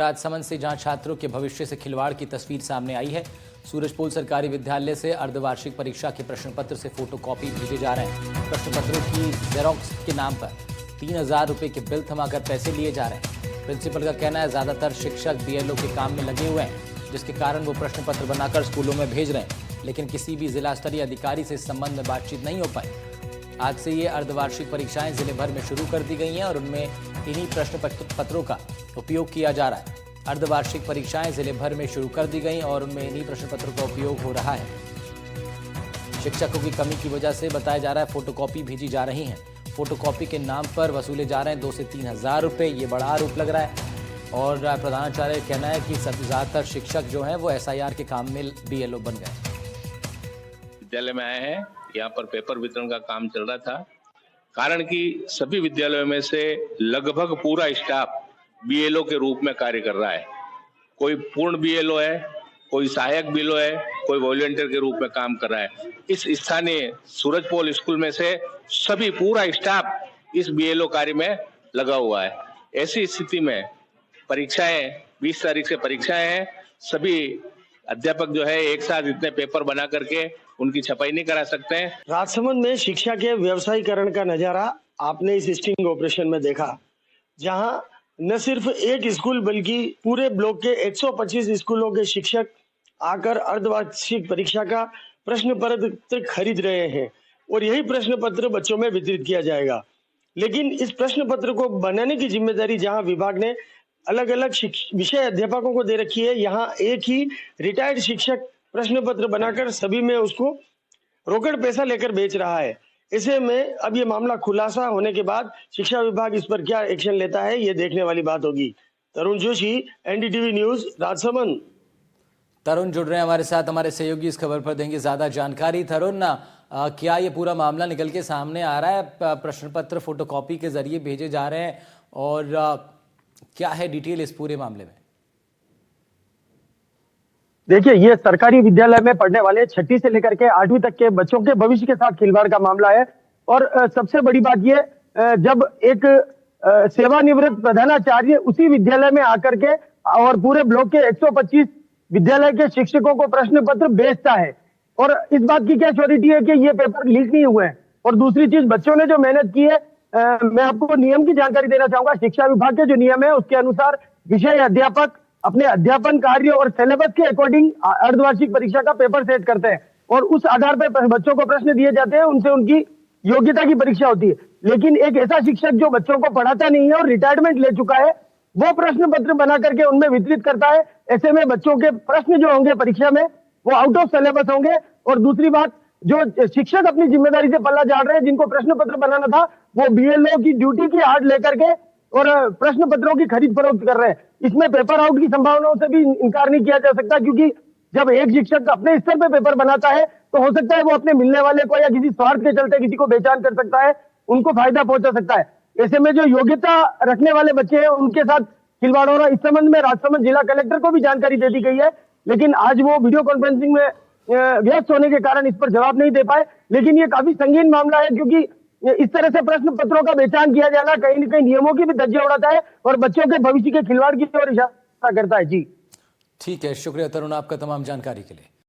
राजसमंद से जहां छात्रों के भविष्य से खिलवाड़ की तस्वीर सामने आई है। सूरजपोल सरकारी विद्यालय से अर्धवार्षिक परीक्षा के प्रश्न पत्र से फोटोकॉपी भेजे जा रहे हैं। प्रश्न पत्रों की जेरोक्स के नाम पर 3,000 रुपए के बिल थमाकर पैसे लिए जा रहे हैं। प्रिंसिपल का कहना है ज्यादातर शिक्षक बीएलओ के काम में लगे हुए हैं, जिसके कारण वो प्रश्न पत्र बनाकर स्कूलों में भेज रहे हैं, लेकिन किसी भी जिला स्तरीय अधिकारी से इस संबंध में बातचीत नहीं हो पाई। आज से ये अर्धवार्षिक परीक्षाएं जिले भर में शुरू कर दी गई हैं और उनमें इन्हीं प्रश्न पत्रों का उपयोग किया जा रहा है। अर्धवार्षिक परीक्षाएं जिले भर में शुरू कर दी गई और उनमें इन्हीं प्रश्न पत्रों का उपयोग हो रहा है। शिक्षकों की कमी की वजह से बताया जा रहा है फोटोकॉपी भेजी जा रही है। फोटोकॉपी के नाम पर वसूले जा रहे हैं 2 से 3,000 रुपए। ये बड़ा आरोप लग रहा है और प्रधानाचार्य का कहना है कि ज्यादातर शिक्षक जो हैं वो एसआईआर के काम में बीएलओ बन गए। विद्यालय में आए हैं, यहाँ पर पेपर वितरण का काम चल रहा था। कारण कि सभी विद्यालयों में से लगभग पूरा स्टाफ बीएलओ के रूप में कार्य कर रहा है। कोई पूर्ण बीएलओ है, कोई सहायक बीएलओ है, कोई वॉलंटियर के रूप में काम कर रहा है। इस स्थानीय सूरजपोल स्कूल में से सभी पूरा स्टाफ इस बीएलओ कार्य में लगा हुआ है। ऐसी स्थिति में परीक्षाएं 20 तारीख से परीक्षाएं हैं। सभी अध्यापक जो है एक साथ इतने पेपर बना करके उनकी छपाई नहीं करा सकते हैं। राजसमंद में शिक्षा के व्यवसायीकरण का नजारा आपने इस स्टिंग ऑपरेशन में देखा, जहां न सिर्फ एक स्कूल बल्कि पूरे ब्लॉक के 125 स्कूलों के शिक्षक आकर अर्धवार्षिक परीक्षा का प्रश्न पत्र खरीद रहे हैं और यही प्रश्न पत्र बच्चों में वितरित किया जाएगा। लेकिन इस प्रश्न पत्र को बनाने की जिम्मेदारी जहां विभाग ने अलग अलग विषय अध्यापकों को दे रखी है, यहाँ एक ही रिटायर्ड शिक्षक प्रश्न पत्र बनाकर सभी में उसको रोकड़ पैसा लेकर बेच रहा है। ऐसे में अब ये मामला खुलासा होने के बाद शिक्षा विभाग इस पर क्या एक्शन लेता है, ये देखने वाली बात होगी। तरुण जोशी, एनडीटीवी न्यूज, राजसमंद। तरुण जुड़ रहे हैं हमारे साथ, हमारे सहयोगी इस खबर पर देंगे ज्यादा जानकारी। तरुण, क्या ये पूरा मामला निकल के सामने आ रहा है? प्रश्न पत्र फोटोकॉपी के जरिए भेजे जा रहे हैं और क्या है डिटेल इस पूरे मामले में? देखिए, ये सरकारी विद्यालय में पढ़ने वाले 6वीं से लेकर के 8वीं तक के बच्चों के भविष्य के साथ खिलवाड़ का मामला है। और सबसे बड़ी बात ये, जब एक सेवानिवृत्त प्रधानाचार्य उसी विद्यालय में आकर के और पूरे ब्लॉक के 125 विद्यालय के शिक्षकों को प्रश्न पत्र भेजता है और इस बात की क्या श्योरिटी है कि ये पेपर लीक नहीं हुए हैं। और दूसरी चीज, बच्चों ने जो मेहनत की है, मैं आपको नियम की जानकारी देना चाहूंगा। शिक्षा विभाग के जो नियम है उसके अनुसार विषय अध्यापक अपने अध्यापन कार्य और सिलेबस के अकॉर्डिंग अर्धवार्षिक परीक्षा का पेपर सेट करते हैं और उस आधार पर बच्चों को प्रश्न दिए जाते हैं, उनसे उनकी योग्यता की परीक्षा होती है। लेकिन एक ऐसा शिक्षक जो बच्चों को पढ़ाता नहीं है और रिटायरमेंट ले चुका है, वो प्रश्न पत्र बना करके उनमें वितरित करता है। ऐसे में बच्चों के प्रश्न जो होंगे परीक्षा में वो आउट ऑफ सिलेबस होंगे। और दूसरी बात, जो शिक्षक अपनी जिम्मेदारी से पल्ला झाड़ रहे हैं, जिनको प्रश्न पत्र बनाना था, वो बीएलओ की ड्यूटी की आड़ लेकर के और प्रश्न पत्रों की खरीद फरोख्त कर रहे हैं। इसमें पेपर आउट की संभावनाओं से भी इनकार नहीं किया जा सकता, क्योंकि जब एक शिक्षक अपने स्तर पे पेपर बनाता है तो हो सकता है वो अपने मिलने वाले को या किसी स्वार्थ के चलते किसी को बेचान कर सकता है, उनको फायदा पहुंचा सकता है। ऐसे में जो योग्यता रखने वाले बच्चे हैं उनके साथ खिलवाड़ हो रहा है। इस संबंध में राजसमंद जिला कलेक्टर को भी जानकारी दे दी गई है, लेकिन आज वो वीडियो कॉन्फ्रेंसिंग में व्यस्त होने के कारण इस पर जवाब नहीं दे पाए। लेकिन ये काफी संगीन मामला है, क्योंकि इस तरह से प्रश्न पत्रों का बेचान किया जाना कहीं न कहीं नियमों की भी धज्जियां उड़ाता है और बच्चों के भविष्य के खिलवाड़ की ओर इशारा करता है। जी ठीक है, शुक्रिया तरुण आपका तमाम जानकारी के लिए।